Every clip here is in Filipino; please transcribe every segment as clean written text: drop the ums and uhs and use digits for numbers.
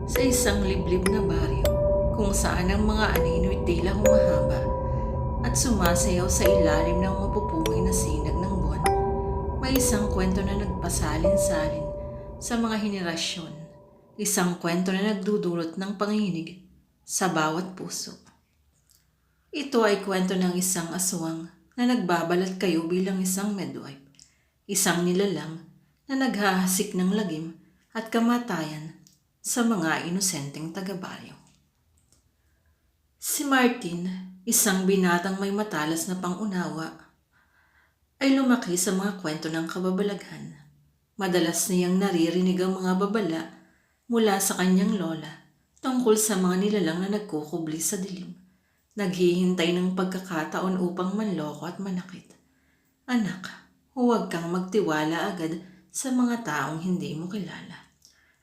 Sa isang liblib na baryo kung saan ang mga anino'y tila humahaba at sumasayaw sa ilalim ng mapupungay na sinag ng buwan, may isang kwento na nagpasalin-salin sa mga henerasyon. Isang kwento na nagdudulot ng panginginig sa bawat puso. Ito ay kwento ng isang aswang na nagbabalat kayo bilang isang midwife, isang nilalang na naghahasik ng lagim at kamatayan sa mga inosenteng taga-baryo. Si Martin, isang binatang may matalas na pangunawa, ay lumaki sa mga kwento ng kababalaghan. Madalas niyang naririnig ang mga babala mula sa kanyang lola tungkol sa mga nilalang na nagkukubli sa dilim, naghihintay ng pagkakataon upang manloko at manakit. Anak, huwag kang magtiwala agad sa mga taong hindi mo kilala.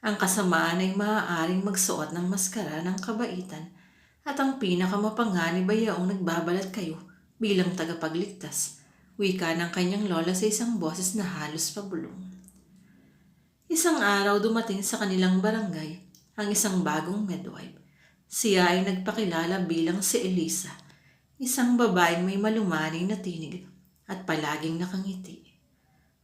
Ang kasamaan ay maaaring magsuot ng maskara ng kabaitan at ang pinakamapanganib ay yaong nagbabalat kayo bilang tagapagligtas, wika ng kanyang lola sa isang boses na halos pabulong. Isang araw dumating sa kanilang barangay ang isang bagong midwife. Siya ay nagpakilala bilang si Elisa, isang babaeng may malumanay na tinig at palaging nakangiti.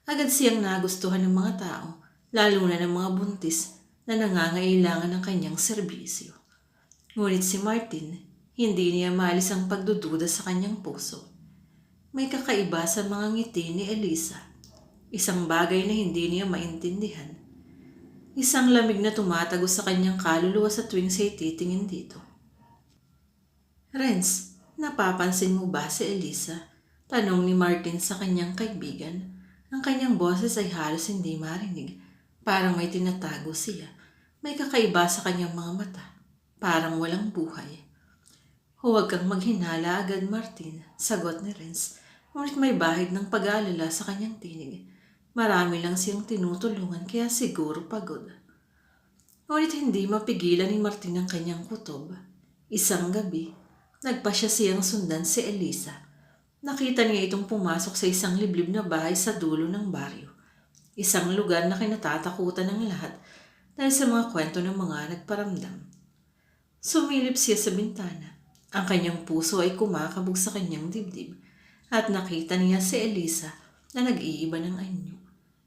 Agad siyang nagustuhan ng mga tao, lalo na ng mga buntis na nangangailangan ng kanyang serbisyo. Ngunit si Martin, hindi niya maalis ang pagdududa sa kanyang puso. May kakaiba sa mga ngiti ni Elisa, isang bagay na hindi niya maintindihan. Isang lamig na tumatago sa kanyang kaluluwa sa tuwing siya'y titingin dito. Renz, napapansin mo ba si Elisa? Tanong ni Martin sa kanyang kaibigan. Ang kanyang boses ay halos hindi marinig. Parang may tinatago siya. May kakaiba sa kanyang mga mata. Parang walang buhay. Huwag kang maghinala agad, Martin, sagot ni Renz. Ngunit may bahid ng pag-aalala sa kanyang tinig. Marami lang siyang tinutulungan kaya siguro pagod. Ngunit hindi mapigilan ni Martin ang kanyang kutob. Isang gabi, nagpasya siyang sundan si Elisa. Nakita niya itong pumasok sa isang liblib na bahay sa dulo ng baryo. Isang lugar na kinatatakutan ng lahat dahil sa mga kwento ng mga nagparamdam. Sumilip siya sa bintana. Ang kanyang puso ay kumakabog sa kanyang dibdib at nakita niya si Elisa na nag-iiba ng anyo.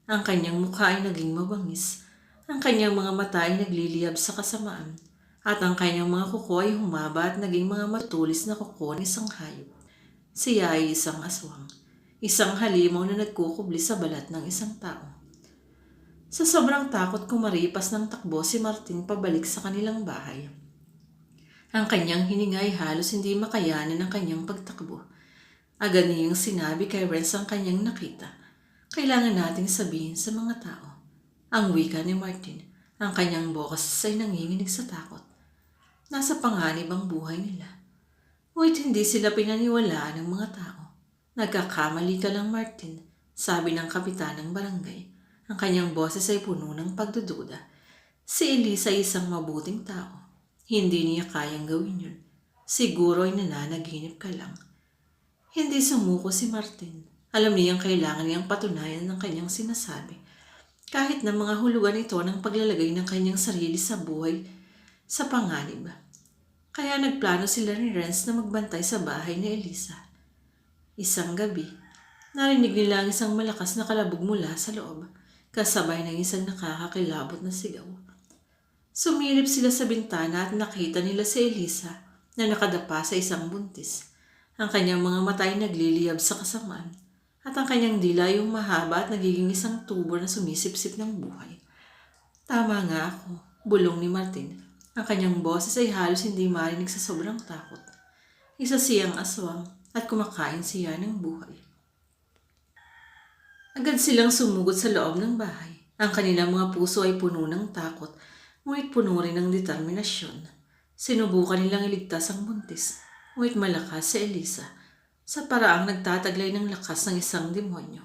Ang kanyang mukha ay naging mabangis. Ang kanyang mga mata ay nagliliyab sa kasamaan. At ang kanyang mga kuko ay humaba at naging mga matulis na kuko ng isang hayop. Siya ay isang aswang. Isang halimaw na nagkukubli sa balat ng isang tao. Sa sobrang takot kumaripas ng takbo si Martin pabalik sa kanilang bahay. Ang kanyang hininga ay halos hindi makayanan ng kanyang pagtakbo. Agad niyang sinabi kay Renz ang kanyang nakita. Kailangan nating sabihin sa mga tao. Ang wika ni Martin, ang kanyang boses ay nanginginig sa takot. Nasa panganib ang buhay nila. Ngunit hindi sila pinaniwalaan ng mga tao. Nagkakamali ka lang, Martin, sabi ng kapitan ng barangay. Ang kanyang boses ay puno ng pagdududa. Si Elisa ay isang mabuting tao. Hindi niya kayang gawin yun. Siguro ay nananaginip ka lang. Hindi sumuko si Martin. Alam niyang kailangan niyang patunayan ng kanyang sinasabi. Kahit na mga hulugan ito ng paglalagay ng kanyang sarili sa buhay sa panganib. Kaya nagplano sila ni Renz na magbantay sa bahay ni Elisa. Isang gabi, narinig nila ang isang malakas na kalabog mula sa loob, kasabay ng isang nakakakilabot na sigaw. Sumilip sila sa bintana at nakita nila si Elisa na nakadapa sa isang buntis. Ang kanyang mga mata ay nagliliyab sa kasamaan at ang kanyang dila yung mahaba at nagiging isang tubo na sumisipsip ng buhay. Tama nga ako, bulong ni Martin. Ang kanyang boses ay halos hindi marinig sa sobrang takot. Isa siyang aswang at kumakain siya ng buhay. Agad silang sumugod sa loob ng bahay. Ang kanilang mga puso ay puno ng takot, ngunit puno rin ng determinasyon. Sinubukan nilang iligtas ang buntis, ngunit malakas si Elisa, sa paraang nagtataglay ng lakas ng isang demonyo.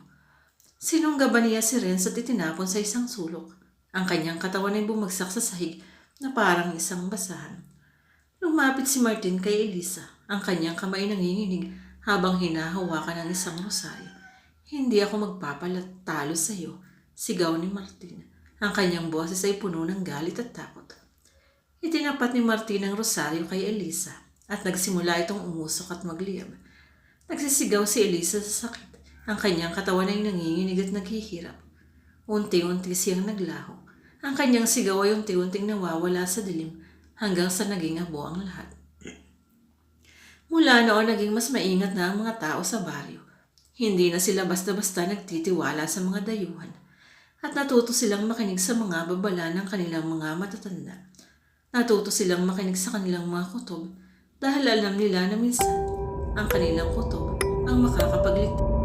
Sinunggaban niya si Renz at itinapon sa isang sulok. Ang kanyang katawan ay bumagsak sa sahig na parang isang basahan. Lumapit si Martin kay Elisa. Ang kanyang kamay nanginginig habang hinahawakan ng isang rosaryo. Hindi ako magpapalatalo sa iyo, sigaw ni Martin. Ang kanyang boses ay puno ng galit at takot. Itinapat ni Martin ang rosaryo kay Elisa at nagsimula itong umusok at magliyab. Nagsisigaw si Elisa sa sakit. Ang kanyang katawan ay nanginginig at naghihirap. Unti-unti siyang naglaho. Ang kanyang sigaw ay unti-unting nawawala sa dilim hanggang sa naging abo ang lahat. Mula noon naging mas maingat na ang mga tao sa baryo. Hindi na sila basta-basta nagtitiwala sa mga dayuhan at natuto silang makinig sa mga babala ng kanilang mga matatanda. Natuto silang makinig sa kanilang mga kutob dahil alam nila na minsan ang kanilang kutob ang makakapagligtas.